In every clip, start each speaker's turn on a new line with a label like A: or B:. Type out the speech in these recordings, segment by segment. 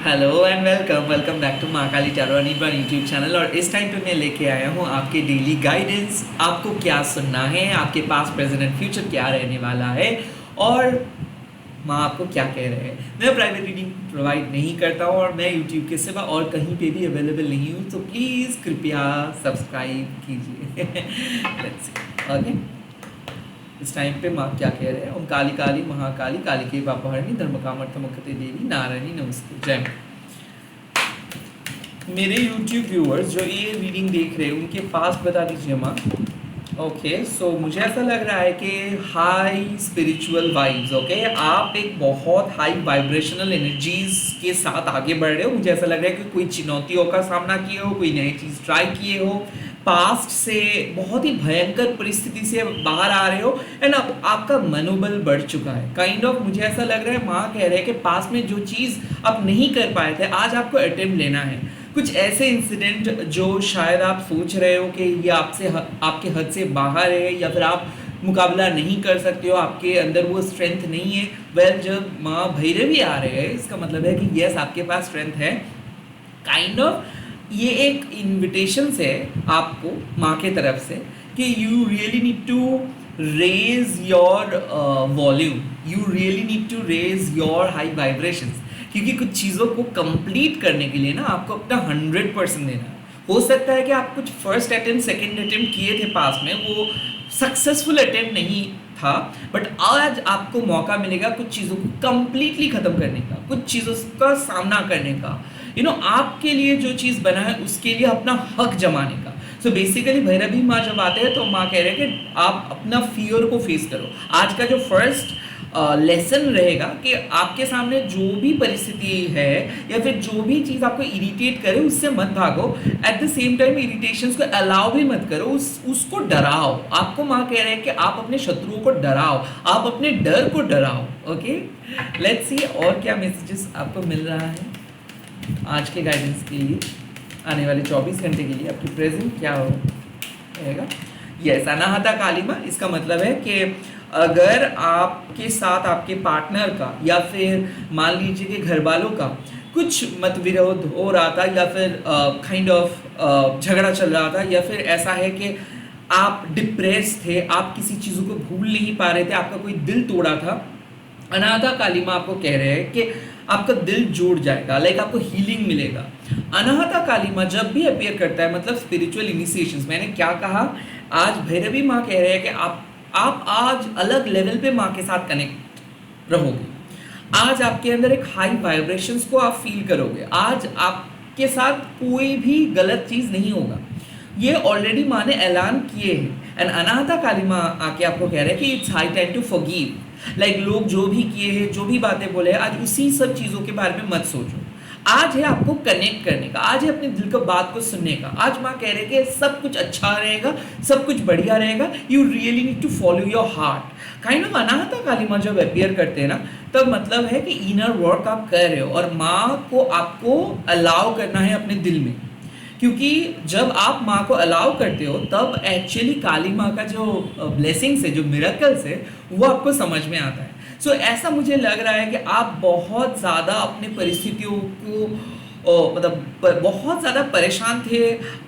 A: Hello and welcome welcome back to Mahakali tarot Anirban YouTube channel. और इस time पे मैं लेके आया हूँ आपके डेली गाइडेंस। आपको क्या सुनना है, आपके पास प्रेजेंट एंड फ्यूचर क्या रहने वाला है और माँ आपको क्या कह रहे हैं। मैं प्राइवेट रीडिंग प्रोवाइड नहीं करता हूँ और मैं यूट्यूब के सिवा और कहीं पे भी अवेलेबल नहीं हूँ, तो प्लीज़ कृपया सब्सक्राइब कीजिए। Let's see okay. इस टाइम पे माँ क्या कह रहे हैं। ओम काली काली महाकाली कालिके पापहरणी धर्मकामर्थमुक्ते देवी नारायणी नमस्ते। जय माँ। मेरे YouTube व्यूअर्स जो ये रीडिंग देख रहे हैं उनके पास बता दीजिए माँ। ओके सो मुझे ऐसा लग रहा है कि हाई स्पिरिचुअल वाइब्स। ओके, आप एक बहुत हाई वाइब्रेशनल एनर्जीज के साथ आगे बढ़ रहे हो। मुझे ऐसा लग रहा है कि कोई चुनौतियों का सामना किए हो, कोई नई चीज़ ट्राई किए हो, पास्ट से बहुत ही भयंकर परिस्थिति से बाहर आ रहे हो एंड अब आपका मनोबल बढ़ चुका है। काइंड ऑफ मुझे ऐसा लग रहा है माँ कह रहे हैं कि पास्ट में जो चीज़ आप नहीं कर पाए थे आज आपको अटेम्प्ट लेना है। कुछ ऐसे इंसिडेंट जो शायद आप सोच रहे हो कि ये आपके हद से बाहर है या फिर आप मुकाबला नहीं कर सकते हो, आपके अंदर वो स्ट्रेंथ नहीं है। वेल जब माँ भैरवी आ रहे हैं इसका मतलब है कि यस आपके पास स्ट्रेंथ है। काइंड ऑफ ये एक इनविटेशन है आपको माँ के तरफ से कि you really need to raise your volume, you really need to raise your high vibrations. क्योंकि कुछ चीज़ों को कंप्लीट करने के लिए ना आपको अपना 100% देना है। हो सकता है कि आप कुछ फर्स्ट अटेम्प्ट सेकंड अटेम्प्ट किए थे पास में, वो सक्सेसफुल अटेम्प्ट नहीं था, बट आज आपको मौका मिलेगा कुछ चीज़ों को कंप्लीटली ख़त्म करने का, कुछ चीज़ों का सामना करने का। आपके लिए जो चीज़ बना है उसके लिए अपना हक जमाने का। सो बेसिकली भैरवी माँ जब आते हैं तो माँ कह रहे हैं कि आप अपना फियर को फेस करो। आज का जो फर्स्ट लेसन रहेगा कि आपके सामने जो भी परिस्थिति है या फिर जो भी चीज़ आपको इरिटेट करे उससे मत भागो। Eight the same time irritations को अलाउ भी मत करो, उसको डराओ। आपको माँ कह रहे हैं कि आप अपने शत्रुओं को डराओ, आप अपने डर को डराओ। ओके, लेट्स सी और क्या मैसेजेस आपको मिल रहा है आज के गाइडेंस के लिए, आने वाले 24 घंटे के लिए आपकी प्रेजेंट क्या रहेगा। यस, अनाहता काली माँ, इसका मतलब है कि अगर आपके साथ आपके पार्टनर का या फिर मान लीजिए कि घर वालों का कुछ मतविरोध हो रहा था या फिर काइंड ऑफ झगड़ा चल रहा था या फिर ऐसा है कि आप डिप्रेस थे, आप किसी चीज़ों को भूल नहीं पा रहे थे, आपका कोई दिल तोड़ा था, अनाहता काली माँ आपको कह रहे हैं कि आपका दिल जुड़ जाएगा, लाइक आपको हीलिंग मिलेगा। अनाहता काली माँ जब भी अपीयर करता है मतलब स्पिरिचुअल इनिशिएशंस, मैंने क्या कहा, आज भैरवी माँ कह रहे हैं कि आप आज अलग लेवल पे माँ के साथ कनेक्ट रहोगे। आज आपके अंदर एक हाई वाइब्रेशंस को आप फील करोगे। आज आपके साथ कोई भी गलत चीज़ नहीं होगा। ये ऑलरेडी माँ ने ऐलान किए हैं। एंड अनाहता काली माँ आके आपको कह रहे हैं कि it's high time to forgive. Like लोग जो भी किए हैं, जो भी बातें बोले हैं, आज उसी सब चीज़ों के बारे में मत सोचो। आज है आपको कनेक्ट करने का, आज है अपने दिल की बात को सुनने का। आज माँ कह रहे कि सब कुछ अच्छा रहेगा, सब कुछ बढ़िया रहेगा। You really need to follow your heart. Kind of Anahata Kali माँ जब अपीयर करते हैं ना, तब मतलब है कि इनर वर्क आप कर रहे हो और माँ को आपको अलाउ करना है अपने दिल में। क्योंकि जब आप माँ को अलाउ करते हो तब एक्चुअली काली माँ का जो ब्लेसिंग्स है, जो मिरेकल्स है, वो आपको समझ में आता है। सो ऐसा मुझे लग रहा है कि आप बहुत ज़्यादा अपने परिस्थितियों को मतलब बहुत ज़्यादा परेशान थे,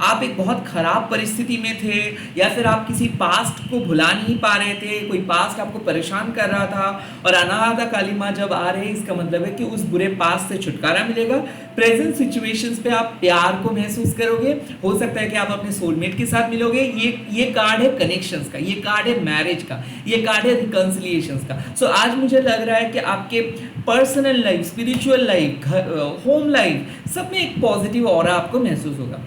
A: आप एक बहुत ख़राब परिस्थिति में थे या फिर आप किसी पास्ट को भुला नहीं पा रहे थे, कोई पास्ट आपको परेशान कर रहा था। और अनाहता काली माँ जब आ रहे हैं इसका मतलब है कि उस बुरे पास्ट से छुटकारा मिलेगा। प्रेजेंट सिचुएशंस पे आप प्यार को महसूस करोगे। हो सकता है कि आप अपने सोलमेट के साथ मिलोगे। ये कार्ड है कनेक्शंस का, ये कार्ड है मैरिज का, ये कार्ड है रिकंसिलिएशंस का। सो आज मुझे लग रहा है कि आपके personal life, spiritual life, home life, सब में एक पॉजिटिव ऑरा आपको महसूस होगा।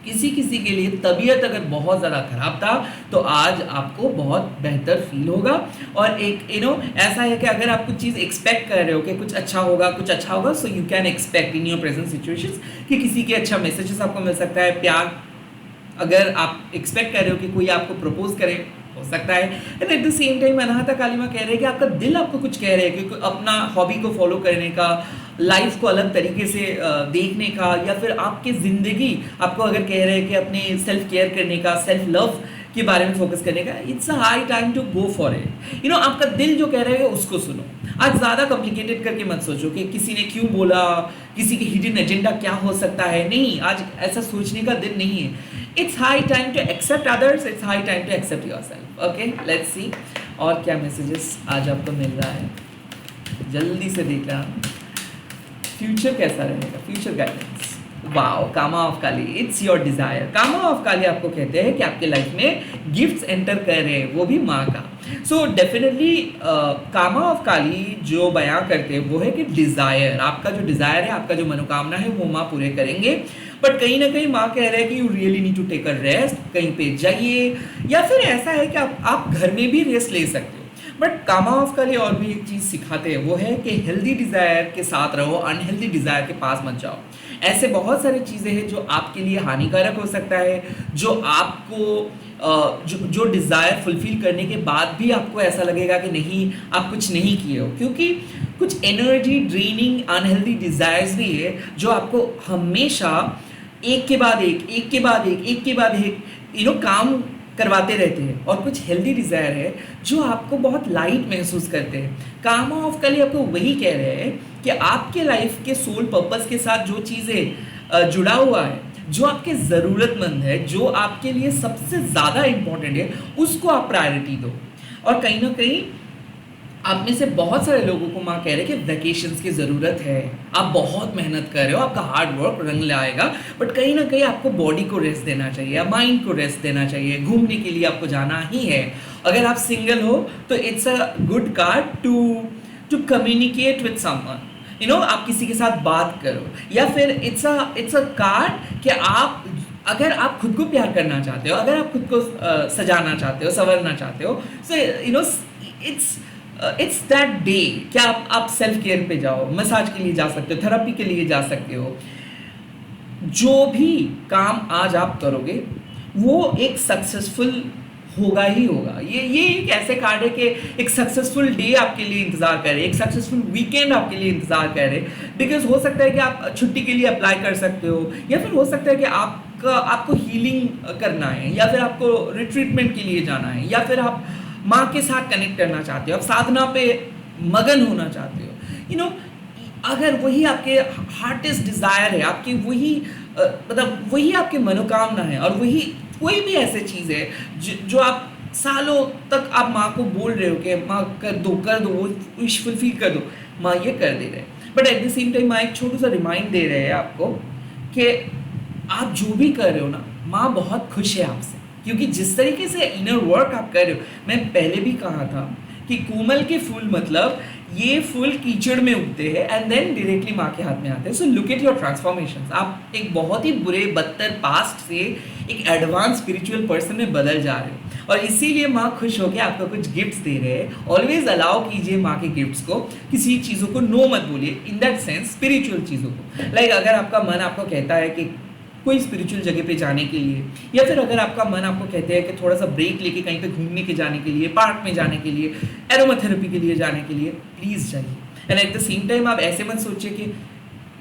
A: किसी किसी के लिए तबीयत अगर बहुत ज़्यादा खराब था तो आज आपको बहुत बेहतर फील होगा। और एक ऐसा है कि अगर आप कुछ चीज़ एक्सपेक्ट कर रहे हो कि कुछ अच्छा होगा, कुछ अच्छा होगा, so you can expect in your present situations कि किसी के अच्छा मैसेजेस आपको मिल सकता है। प्यार अगर आप एक्सपेक्ट कर रहे हो कि कोई आपको प्रपोज करे, हो सकता है। And at the same time Anahata Kali माँ कह रहे हैं कि आपका दिल आपको कुछ कह रहे हैं कि अपना हॉबी को फॉलो करने का, लाइफ को अलग तरीके से देखने का, या फिर आपकी ज़िंदगी आपको अगर कह रहे हैं कि अपने सेल्फ केयर करने का, सेल्फ लव के बारे में फोकस करने का, it's a high time to go for it. आपका दिल जो कह रहा है उसको सुनो। आज ज़्यादा कॉम्प्लिकेटेड करके मत सोचो कि किसी ने क्यों बोला, किसी की हिडन एजेंडा क्या हो सकता है, नहीं, आज ऐसा सोचने का दिन नहीं है। It's high time to accept others, it's high time to accept yourself. Okay, let's see और क्या मैसेजेस आज आपको मिल रहा है, जल्दी से देखा। फ्यूचर कैसा रहेगा, future guidance. Wow, Kama of Kali, it's your desire. Kama of Kali आपको कहते हैं कि आपके लाइफ में गिफ्ट्स एंटर कर रहे हैं, वो भी माँ का। सो डेफिनेटली कामा ऑफ काली जो बयां करते हैं वो है कि डिजायर, आपका जो डिजायर है, आपका जो मनोकामना है वो माँ पूरे करेंगे। बट कहीं ना कहीं माँ कह रहे हैं कि you really need to take a rest, कहीं पे जाइए, या फिर ऐसा है कि आप घर में भी रेस्ट ले सकते हो। बट कामा ऑफ काली और भी एक चीज़ सिखाते हैं, वो है कि हेल्दी डिज़ायर के साथ रहो, अनहेल्दी डिज़ायर के पास मत जाओ। ऐसे बहुत सारी चीज़ें हैं जो आपके लिए हानिकारक हो सकता है, जो आपको जो डिज़ायर फुलफिल करने के बाद भी आपको ऐसा लगेगा कि नहीं, आप कुछ नहीं किए हो, क्योंकि कुछ एनर्जी ड्रेनिंग अनहेल्दी डिज़ायर्स भी है जो आपको हमेशा एक के बाद एक, एक के बाद एक, एक के बाद एक काम करवाते रहते हैं। और कुछ हेल्दी डिज़ायर है जो आपको बहुत लाइट महसूस करते हैं। कामा ऑफ काली आपको वही कह रहे हैं कि आपके लाइफ के सोल पर्पस के साथ जो चीज़ें जुड़ा हुआ है, जो आपके ज़रूरतमंद है, जो आपके लिए सबसे ज़्यादा इम्पोर्टेंट है, उसको आप प्रायोरिटी दो। और कहीं ना कहीं आप में से बहुत सारे लोगों को माँ कह रहे हैं कि वैकेशंस की ज़रूरत है, आप बहुत मेहनत कर रहे हो, आपका हार्ड वर्क रंग लाएगा, बट कहीं ना कहीं आपको बॉडी को रेस्ट देना चाहिए, माइंड को रेस्ट देना चाहिए, घूमने के लिए आपको जाना ही है। अगर आप सिंगल हो तो it's a good card to communicate with someone, आप किसी के साथ बात करो, या फिर इट्स अ कार्ड कि आप, अगर आप खुद को प्यार करना चाहते हो, अगर आप खुद को सजाना चाहते हो, संवरना चाहते हो, सो इट्स दैट डे। क्या आप सेल्फ केयर पे जाओ, मसाज के लिए जा सकते हो, थेरेपी के लिए जा सकते हो। जो भी काम आज आप करोगे वो एक सक्सेसफुल होगा ही होगा। ये एक ऐसे कार्ड है कि एक सक्सेसफुल डे आपके लिए इंतजार करे, एक सक्सेसफुल वीकेंड आपके लिए इंतजार करे। बिकॉज हो सकता है कि आप छुट्टी के लिए अप्लाई कर सकते हो, या फिर हो सकता है कि आपको हीलिंग करना है, या फिर आपको रिट्रीटमेंट के लिए जाना है, या फिर आप माँ के साथ कनेक्ट करना चाहते हो, आप साधना पे मगन होना चाहते हो। अगर वही आपके हार्टेस्ट डिज़ायर है, आपकी वही मतलब वही आपकी मनोकामना है, और वही कोई भी ऐसी चीज़ है जो आप सालों तक आप माँ को बोल रहे हो कि माँ कर दो वो विश फुलफिल कर दो, माँ ये कर दे रहे हैं। But at the same time माँ एक छोटा सा रिमाइंड दे रहे हैं आपको कि आप जो भी कर रहे हो ना, माँ बहुत खुश है आपसे, क्योंकि जिस तरीके से इनर वर्क आप कर रहे हो, मैं पहले भी कहा था कि कोमल के फूल मतलब ये फूल कीचड़ में उगते हैं एंड देन डायरेक्टली माँ के हाथ में आते हैं। So look at your transformations. आप एक बहुत ही बुरे बदतर पास्ट से एक एडवांस स्पिरिचुअल पर्सन में बदल जा रहे हो, और इसीलिए माँ खुश होकर आपको कुछ गिफ्ट्स दे रहे हैं। ऑलवेज अलाउ कीजिए माँ के गिफ्ट्स को, किसी चीज़ों को नो मत बोलिए, इन दैट सेंस स्पिरिचुअल चीज़ों को। लाइक अगर आपका मन आपको कहता है कि कोई स्पिरिचुअल जगह पे जाने के लिए, या फिर अगर आपका मन आपको कहते हैं कि थोड़ा सा ब्रेक लेके कहीं पे घूमने के जाने के लिए, पार्क में जाने के लिए, एरोमाथेरेपी के लिए जाने के लिए, प्लीज़ जाइए। And at the same time आप ऐसे मत सोचिए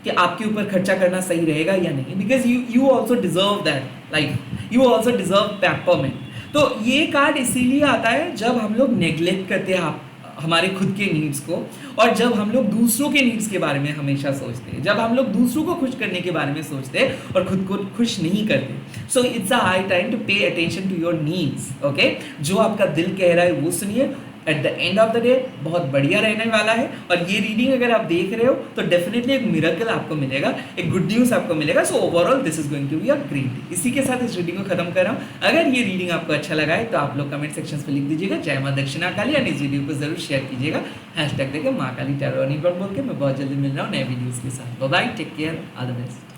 A: कि आपके ऊपर खर्चा करना सही रहेगा या नहीं, because you also deserve that life, you also deserve peppermint. तो ये कार्ड इसीलिए आता है जब हम लोग नेग्लेक्ट करते हैं हमारे खुद के नीड्स को, और जब हम लोग दूसरों के नीड्स के बारे में हमेशा सोचते हैं, जब हम लोग दूसरों को खुश करने के बारे में सोचते हैं और खुद को खुश नहीं करते। So it's a high time to pay attention to your needs. Okay, जो आपका दिल कह रहा है वो सुनिए। At the end of the day बहुत बढ़िया रहने वाला है, और ये रीडिंग अगर आप देख रहे हो तो डेफिनेटली एक मिरेकल आपको मिलेगा, एक गुड न्यूज़ आपको मिलेगा। So overall this is going to be a great day. इसी के साथ इस रीडिंग को खत्म कर रहा हूँ। अगर ये रीडिंग आपको अच्छा लगा है तो आप लोग कमेंट सेक्शन में लिख दीजिएगा जय माँ दक्षिणा काली, और इस वीडियो को जरूर शेयर कीजिएगा। हैशटैग देके माँ काली टैरो बोल के। मैं बहुत जल्दी मिल रहा हूँ नए वीडियोज़ के साथ। Bye bye, take care, all the best.